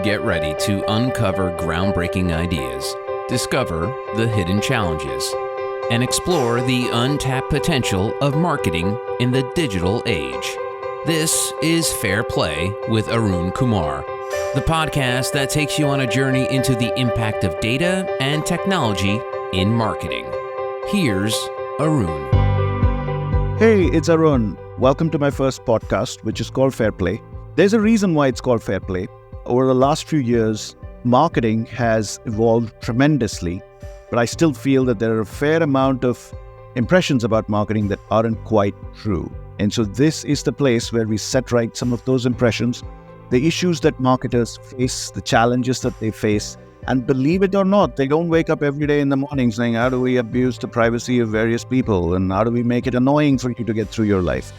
Get ready to uncover groundbreaking ideas, discover the hidden challenges, and explore the untapped potential of marketing in the digital age. This is FairPlay with Arun Kumar, the podcast that takes you on a journey into the impact of data and technology in marketing. Here's Arun. Hey, it's Arun. Welcome to my first podcast, which is called FairPlay. There's a reason why it's called FairPlay. Over the last few years, marketing has evolved tremendously, but I still feel that there are a fair amount of impressions about marketing that aren't quite true. And so this is the place where we set right some of those impressions, the issues that marketers face, the challenges that they face, and believe it or not, they don't wake up every day in the morning saying, how do we abuse the privacy of various people? And how do we make it annoying for you to get through your life?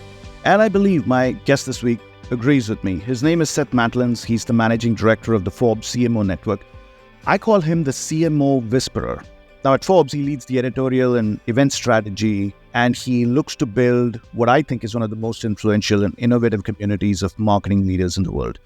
And I believe my guest this week agrees with me. His name is Seth Matlins. He's the managing director of the Forbes CMO Network. I call him the CMO Whisperer. Now at Forbes, he leads the editorial and event strategy, and he looks to build what I think is one of the most influential and innovative communities of marketing leaders in the world.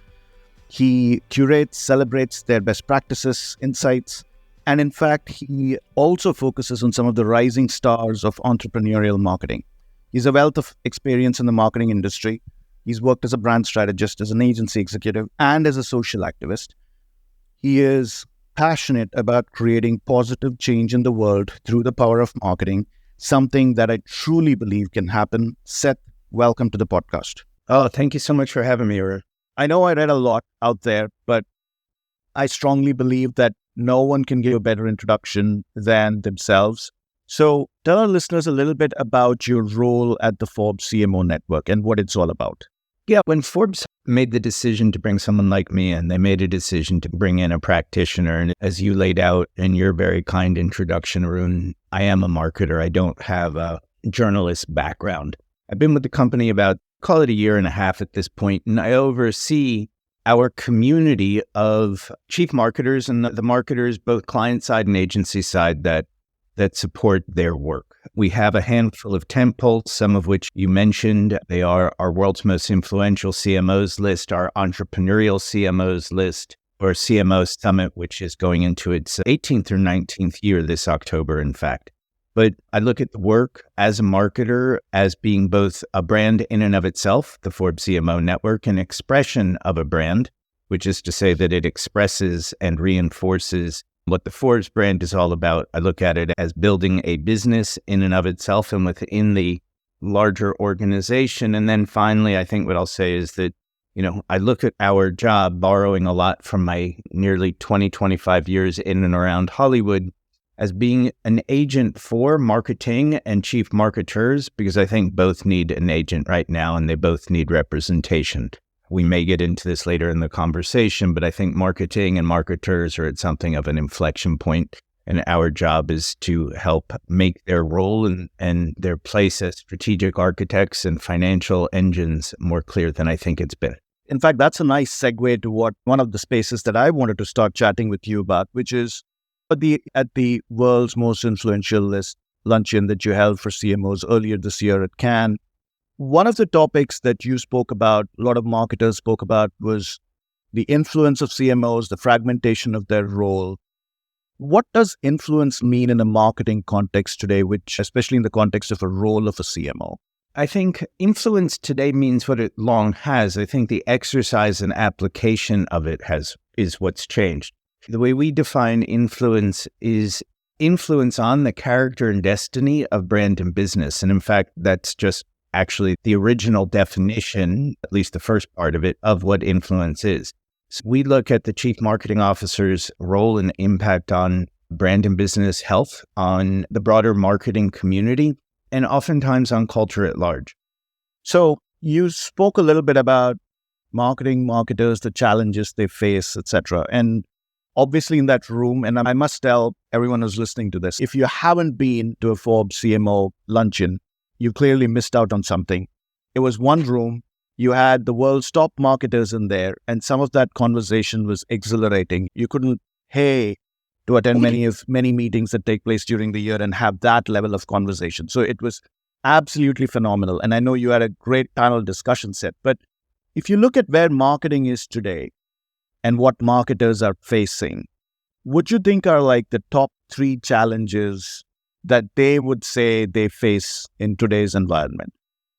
He curates, celebrates their best practices, insights, and in fact, he also focuses on some of the rising stars of entrepreneurial marketing. He's a wealth of experience in the marketing industry. He's worked as a brand strategist, as an agency executive, and as a social activist. He is passionate about creating positive change in the world through the power of marketing, something that I truly believe can happen. Seth, welcome to the podcast. Oh, thank you so much for having me, Arun. I know I read a lot out there, but I strongly believe that no one can give a better introduction than themselves. So tell our listeners a little bit about your role at the Forbes CMO Network and what it's all about. Yeah, when Forbes made the decision to bring someone like me in, they made a decision to bring in a practitioner. And as you laid out in your very kind introduction, Arun, I am a marketer. I don't have a journalist background. I've been with the company about, call it a year and a half at this point, and I oversee our community of chief marketers and the marketers, both client side and agency side, that support their work. We have a handful of tentpoles, some of which you mentioned. They are our world's most influential CMOs list, our entrepreneurial CMOs list, or CMO Summit, which is going into its 18th or 19th year this October, in fact. But I look at the work as a marketer as being both a brand in and of itself, the Forbes CMO Network, an expression of a brand, which is to say that it expresses and reinforces what the Forbes brand is all about. I look at it as building a business in and of itself and within the larger organization. And then finally, I think what I'll say is that, I look at our job, borrowing a lot from my nearly 25 years in and around Hollywood, as being an agent for marketing and chief marketers, because I think both need an agent right now and they both need representation. We may get into this later in the conversation, but I think marketing and marketers are at something of an inflection point, and our job is to help make their role and their place as strategic architects and financial engines more clear than I think it's been. In fact, that's a nice segue to what one of the spaces that I wanted to start chatting with you about, which is at the world's most influential list luncheon that you held for CMOs earlier this year at Cannes. One of the topics that you spoke about, a lot of marketers spoke about, was the influence of CMOs, the fragmentation of their role. What does influence mean in a marketing context today, which, especially in the context of a role of a CMO? I think influence today means what it long has. I think the exercise and application of it is what's changed. The way we define influence is influence on the character and destiny of brand and business. And in fact, that's just actually the original definition, at least the first part of it, of what influence is. So we look at the chief marketing officer's role and impact on brand and business health, on the broader marketing community, and oftentimes on culture at large. So you spoke a little bit about marketers, the challenges they face, etc. And obviously in that room, and I must tell everyone who's listening to this, if you haven't been to a Forbes CMO luncheon, you clearly missed out on something. It was one room. You had the world's top marketers in there, and some of that conversation was exhilarating. You couldn't pay to attend many meetings that take place during the year and have that level of conversation. So it was absolutely phenomenal. And I know you had a great panel discussion set. But if you look at where marketing is today, and what marketers are facing, would you think are like the top 3 challenges that they would say they face in today's environment?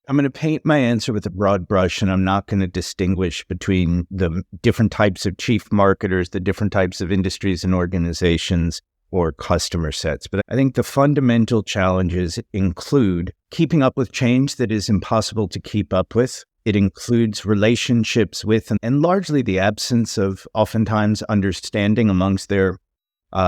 I'm going to paint my answer with a broad brush, and I'm not going to distinguish between the different types of chief marketers, the different types of industries and organizations or customer sets. But I think the fundamental challenges include keeping up with change that is impossible to keep up with. It includes relationships with and largely the absence of oftentimes understanding amongst their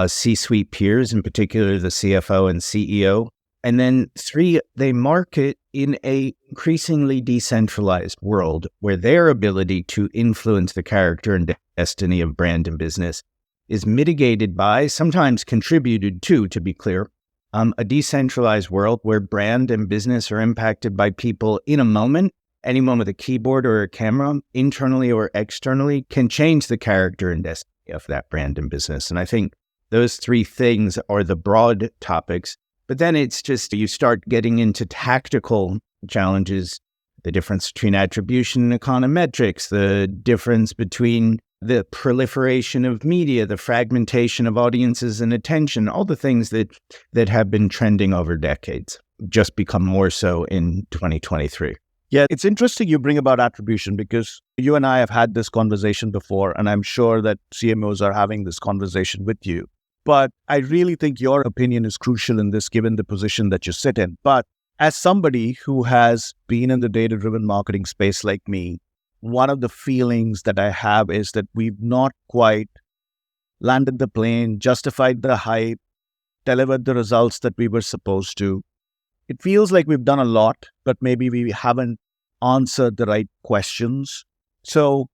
C-suite peers, in particular the CFO and CEO. And then 3, they market in a increasingly decentralized world where their ability to influence the character and destiny of brand and business is mitigated by, sometimes contributed to be clear, a decentralized world where brand and business are impacted by people in a moment. Anyone with a keyboard or a camera, internally or externally, can change the character and destiny of that brand and business. And I think those 3 things are the broad topics. But then it's just, you start getting into tactical challenges, the difference between attribution and econometrics, the difference between the proliferation of media, the fragmentation of audiences and attention, all the things that have been trending over decades, just become more so in 2023. Yeah, it's interesting you bring about attribution because you and I have had this conversation before, and I'm sure that CMOs are having this conversation with you. But I really think your opinion is crucial in this, given the position that you sit in. But as somebody who has been in the data-driven marketing space like me, one of the feelings that I have is that we've not quite landed the plane, justified the hype, delivered the results that we were supposed to. It feels like we've done a lot, but maybe we haven't answered the right questions. So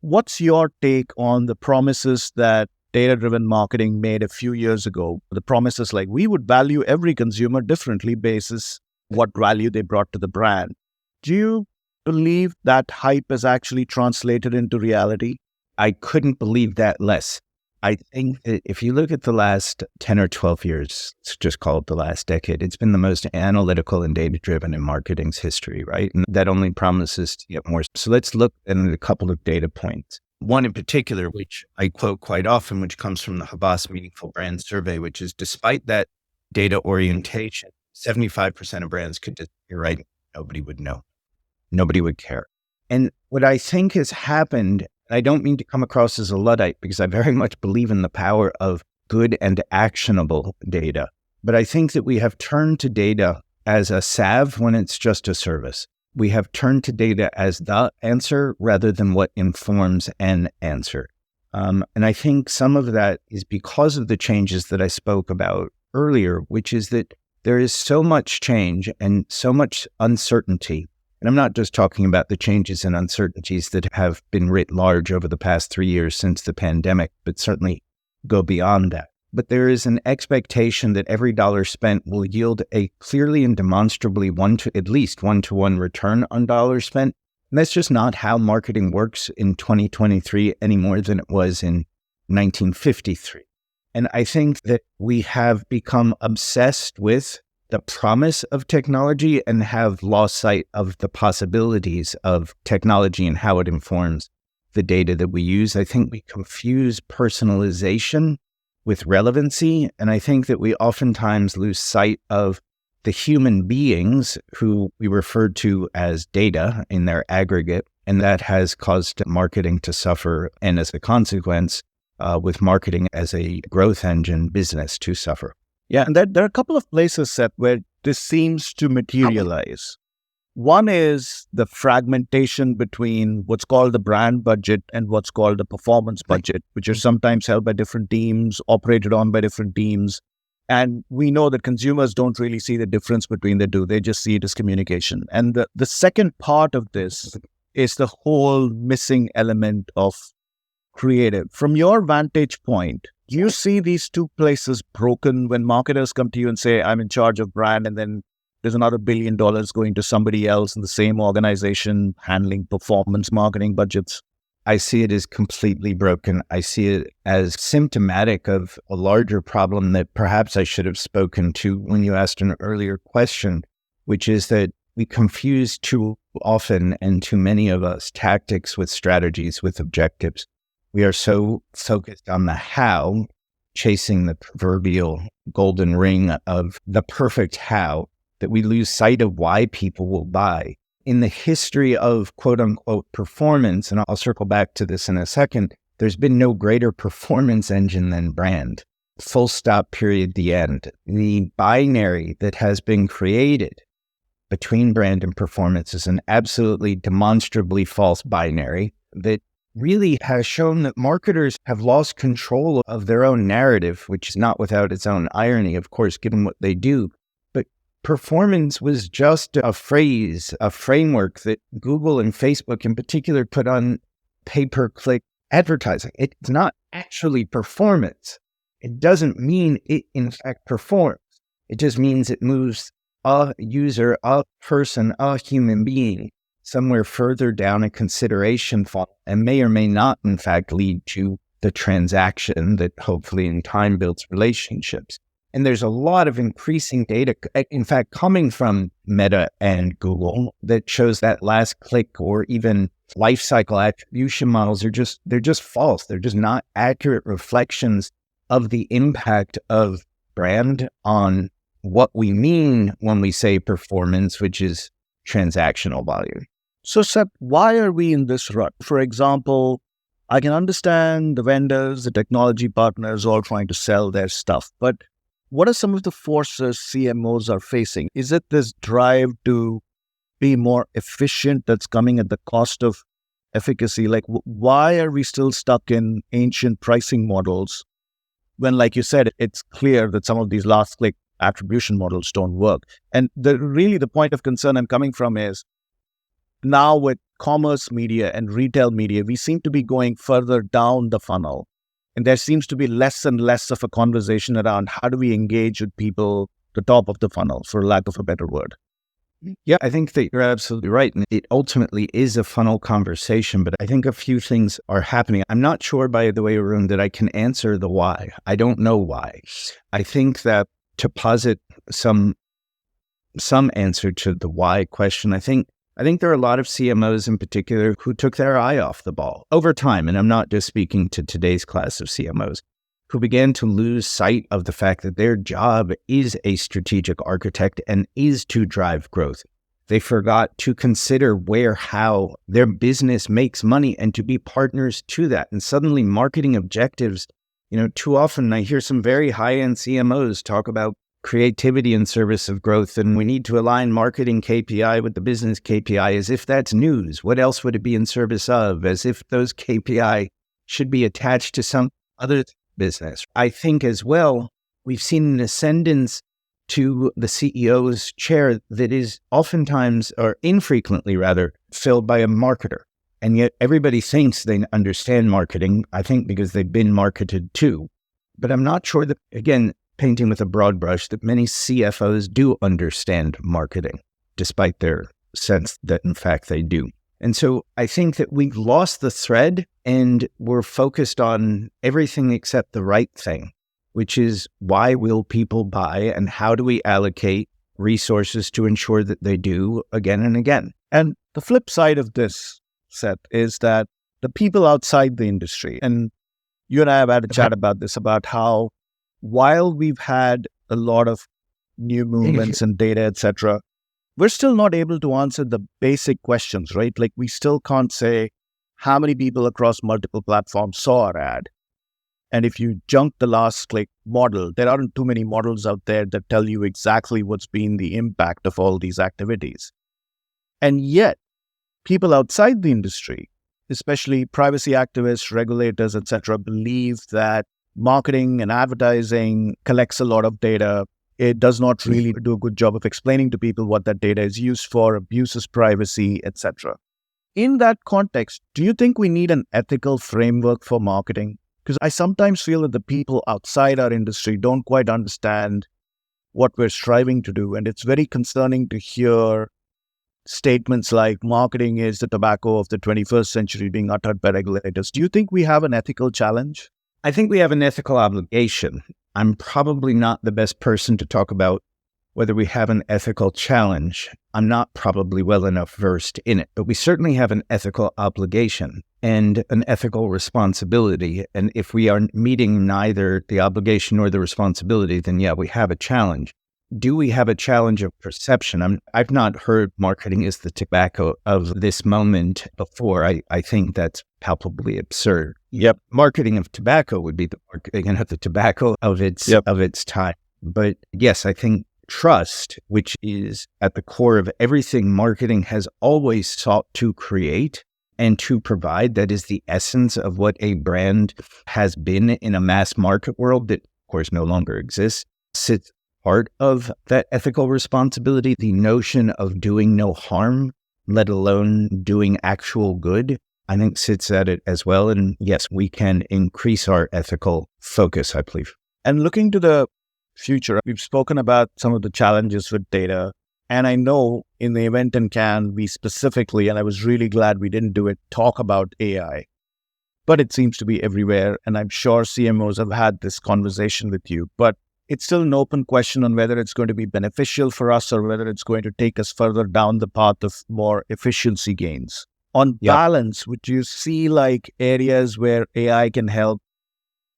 what's your take on the promises that data-driven marketing made a few years ago? The promises like we would value every consumer differently basis what value they brought to the brand. Do you believe that hype is actually translated into reality? I couldn't believe that less. I think that if you look at the last 10 or 12 years, let's just call it the last decade, it's been the most analytical and data-driven in marketing's history, right? And that only promises to get more. So let's look at a couple of data points. One in particular, which I quote quite often, which comes from the Havas Meaningful Brand Survey, which is despite that data orientation, 75% of brands could just, you're right, nobody would know. Nobody would care. And what I think has happened, I don't mean to come across as a Luddite because I very much believe in the power of good and actionable data. But I think that we have turned to data as a salve when it's just a service. We have turned to data as the answer rather than what informs an answer. And I think some of that is because of the changes that I spoke about earlier, which is that there is so much change and so much uncertainty. And I'm not just talking about the changes and uncertainties that have been writ large over the past 3 years since the pandemic, but certainly go beyond that. But there is an expectation that every dollar spent will yield a clearly and demonstrably at least one-to-one return on dollars spent. And that's just not how marketing works in 2023 any more than it was in 1953. And I think that we have become obsessed with the promise of technology and have lost sight of the possibilities of technology and how it informs the data that we use. I think we confuse personalization with relevancy, and I think that we oftentimes lose sight of the human beings who we refer to as data in their aggregate, and that has caused marketing to suffer, and as a consequence, with marketing as a growth engine business to suffer. Yeah, and there are a couple of places, Seth, where this seems to materialize. One is the fragmentation between what's called the brand budget and what's called the performance budget, which are sometimes held by different teams, operated on by different teams. And we know that consumers don't really see the difference between the two. They just see it as communication. And the second part of this is the whole missing element of creative. From your vantage point, do you see these two places broken when marketers come to you and say, I'm in charge of brand, and then there's another $1 billion going to somebody else in the same organization handling performance marketing budgets? I see it as completely broken. I see it as symptomatic of a larger problem that perhaps I should have spoken to when you asked an earlier question, which is that we confuse too often, and too many of us, tactics with strategies, with objectives. We are so focused on the how, chasing the proverbial golden ring of the perfect how, that we lose sight of why people will buy. In the history of quote unquote performance, and I'll circle back to this in a second, there's been no greater performance engine than brand. Full stop, period, the end. The binary that has been created between brand and performance is an absolutely demonstrably false binary that really has shown that marketers have lost control of their own narrative, which is not without its own irony, of course, given what they do. But performance was just a phrase, a framework that Google and Facebook in particular put on pay-per-click advertising. It's not actually performance. It doesn't mean it, in fact, performs. It just means it moves a user, a person, a human being somewhere further down a consideration funnel and may or may not, in fact, lead to the transaction that hopefully in time builds relationships. And there's a lot of increasing data, in fact, coming from Meta and Google that shows that last click or even life cycle attribution models they're just false. They're just not accurate reflections of the impact of brand on what we mean when we say performance, which is transactional value. So, Seth, why are we in this rut? For example, I can understand the vendors, the technology partners all trying to sell their stuff, but what are some of the forces CMOs are facing? Is it this drive to be more efficient that's coming at the cost of efficacy? Like, why are we still stuck in ancient pricing models when, like you said, it's clear that some of these last click attribution models don't work? And the point of concern I'm coming from is now with commerce media and retail media, we seem to be going further down the funnel. And there seems to be less and less of a conversation around how do we engage with people, the top of the funnel, for lack of a better word. Yeah, I think that you're absolutely right. And it ultimately is a funnel conversation, but I think a few things are happening. I'm not sure, by the way, Arun, that I can answer the why. I don't know why. I think that to posit some answer to the why question, I think there are a lot of CMOs in particular who took their eye off the ball over time. And I'm not just speaking to today's class of CMOs, who began to lose sight of the fact that their job is a strategic architect and is to drive growth. They forgot to consider how their business makes money and to be partners to that. And suddenly marketing objectives, too often I hear some very high-end CMOs talk about creativity in service of growth, and we need to align marketing KPI with the business KPI as if that's news. What else would it be in service of? As if those KPI should be attached to some other business. I think as well, we've seen an ascendance to the CEO's chair that is oftentimes, or infrequently rather, filled by a marketer. And yet everybody thinks they understand marketing, I think because they've been marketed to. But I'm not sure that, again, painting with a broad brush, that many CFOs do understand marketing, despite their sense that in fact they do. And so I think that we've lost the thread and we're focused on everything except the right thing, which is why will people buy and how do we allocate resources to ensure that they do again and again. And the flip side of this, Seth, is that the people outside the industry, and you and I have had a chat about this, about how while we've had a lot of new movements and data, etc., we're still not able to answer the basic questions, right? Like we still can't say how many people across multiple platforms saw our ad. And if you junk the last click model, there aren't too many models out there that tell you exactly what's been the impact of all these activities. And yet, people outside the industry, especially privacy activists, regulators, etc., believe that marketing and advertising collects a lot of data. It does not really do a good job of explaining to people what that data is used for, abuses privacy, etc. In that context, do you think we need an ethical framework for marketing? Because I sometimes feel that the people outside our industry don't quite understand what we're striving to do. And it's very concerning to hear statements like marketing is the tobacco of the 21st century being uttered by regulators. Do you think we have an ethical challenge? I think we have an ethical obligation. I'm probably not the best person to talk about whether we have an ethical challenge. I'm not probably well enough versed in it, but we certainly have an ethical obligation and an ethical responsibility. And if we are meeting neither the obligation nor the responsibility, then yeah, we have a challenge. Do we have a challenge of perception? I've not heard marketing is the tobacco of this moment before. I think that's palpably absurd. Yep. Marketing of tobacco would be the marketing of the tobacco of its time. But yes, I think trust, which is at the core of everything marketing has always sought to create and to provide, that is the essence of what a brand has been in a mass market world that, of course, no longer exists, sits part of that ethical responsibility, the notion of doing no harm, let alone doing actual good, I think sits at it as well. And yes, we can increase our ethical focus, I believe. And looking to the future, we've spoken about some of the challenges with data. And I know in the event in Cannes, we specifically, and I was really glad we didn't do it, talk about AI. But it seems to be everywhere. And I'm sure CMOs have had this conversation with you. But it's still an open question on whether it's going to be beneficial for us or whether it's going to take us further down the path of more efficiency gains. On balance, would you see like areas where AI can help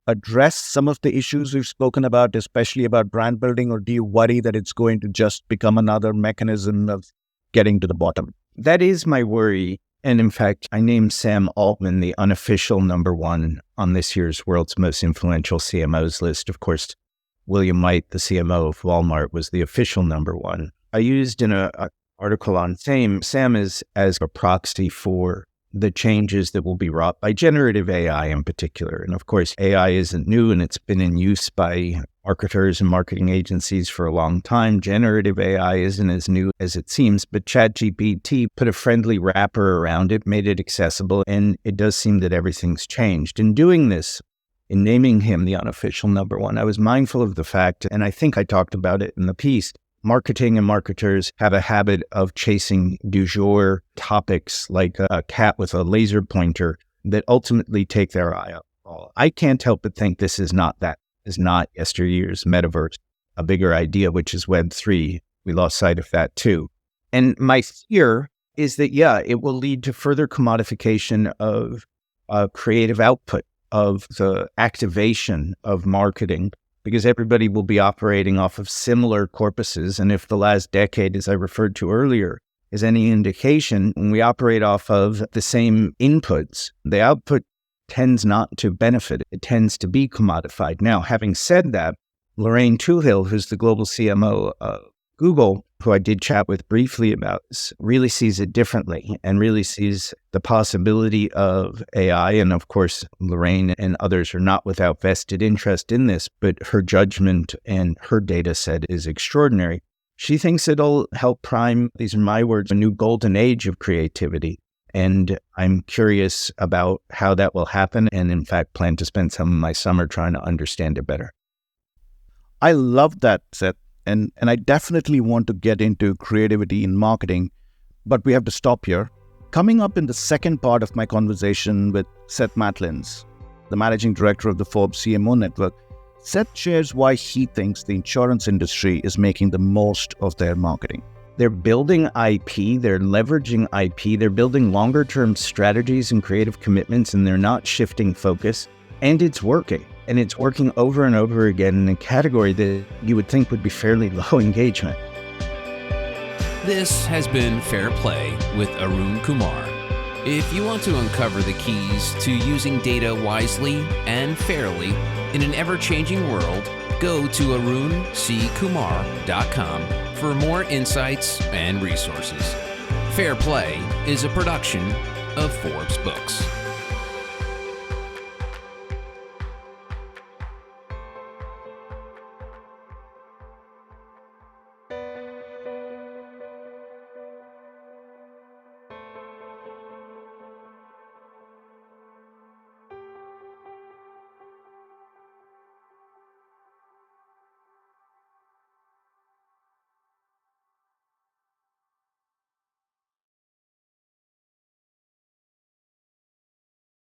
address some of the issues we've spoken about, especially about brand building, or do you worry that it's going to just become another mechanism of getting to the bottom? That is my worry. And in fact, I named Sam Altman the unofficial number one on this year's World's Most Influential CMOs list. Of course, William White, the CMO of Walmart, was the official number one. I used in an article on Sam is as a proxy for the changes that will be wrought by generative AI in particular. And of course, AI isn't new and it's been in use by marketers and marketing agencies for a long time. Generative AI isn't as new as it seems, but ChatGPT put a friendly wrapper around it, made it accessible, and it does seem that everything's changed. In doing this, in naming him the unofficial number one, I was mindful of the fact, and I think I talked about it in the piece, marketing and marketers have a habit of chasing du jour topics like a cat with a laser pointer that ultimately take their eye off the ball. I can't help but think this is not that. Is not yesteryear's metaverse, a bigger idea, which is Web3. We lost sight of that too. And my fear is that, it will lead to further commodification of creative output, of the activation of marketing, because everybody will be operating off of similar corpuses. And if the last decade, as I referred to earlier, is any indication, when we operate off of the same inputs, the output tends not to benefit. It tends to be commodified. Now, having said that, Lorraine Tuhill, who's the global CMO of Google, who I did chat with briefly about this, really sees it differently and really sees the possibility of AI. And of course, Lorraine and others are not without vested interest in this, but her judgment and her data set is extraordinary. She thinks it'll help prime, these are my words, a new golden age of creativity. And I'm curious about how that will happen, and in fact, plan to spend some of my summer trying to understand it better. I love that, Seth. And I definitely want to get into creativity in marketing, but we have to stop here. Coming up in the second part of my conversation with Seth Matlins, the managing director of the Forbes CMO Network, Seth shares why he thinks the insurance industry is making the most of their marketing. They're building IP, they're leveraging IP, they're building longer-term strategies and creative commitments, and they're not shifting focus. And it's working. And it's working over and over again in a category that you would think would be fairly low engagement. This has been Fair Play with Arun Kumar. If you want to uncover the keys to using data wisely and fairly in an ever-changing world, go to arunkumar.com for more insights and resources. Fair Play is a production of Forbes Books.